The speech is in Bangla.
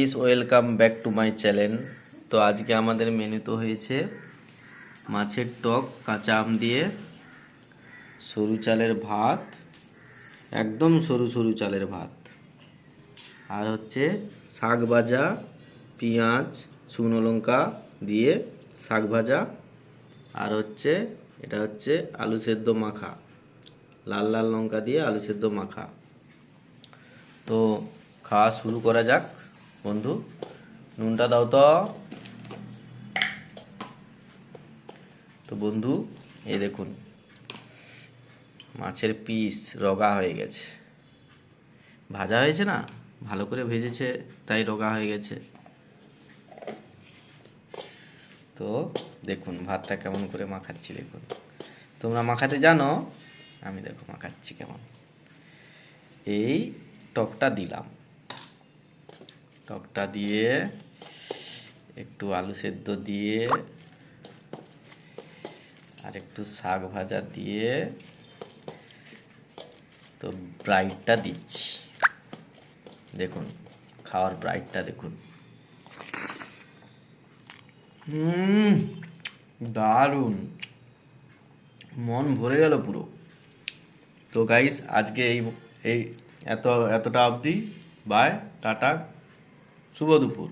Guys, welcome back to my channel. তো আজকে আমাদের মেনুতে হয়েছে মাছের টক কাঁচা আম দিয়ে, সরু চালের ভাত, একদম সরু সরু চালের ভাত, আর হচ্ছে শাক ভাজা, পেঁয়াজ শুকনো লঙ্কা দিয়ে শাক ভাজা, আর হচ্ছে এটা হচ্ছে আলু সেদ্ধ মাখা, লাল লাল লঙ্কা দিয়ে আলু সেদ্ধ মাখা। তো খাওয়া শুরু করা যাক বন্ধু। নুনটা দাও তো। তো বন্ধু, এই দেখুন মাছের পিস রগা হয়ে গেছে, ভাজা হয়েছে না, ভালো করে ভেজেছে তাই রগা হয়ে গেছে। তো দেখুন ভাতটা কেমন করে মাখাচ্ছি, দেখুন। তোমরা মাখাতে জানো, আমি দেখো মাখাচ্ছি কেমন। এই টকটা দিলাম, টকটা দিয়ে একটু আলু সেদ্ধ দিয়ে আর একটু শাক ভাজা দিয়ে তো ব্রাইটটা দিচ্ছি। দেখুন খাওয়ার ব্রাইটটা দেখুন। দারুণ, মন ভরে গেল পুরো। তো গাইস, আজকে এই এই এতটা অবধি। বাই, টাটা, শুভ দুপুর।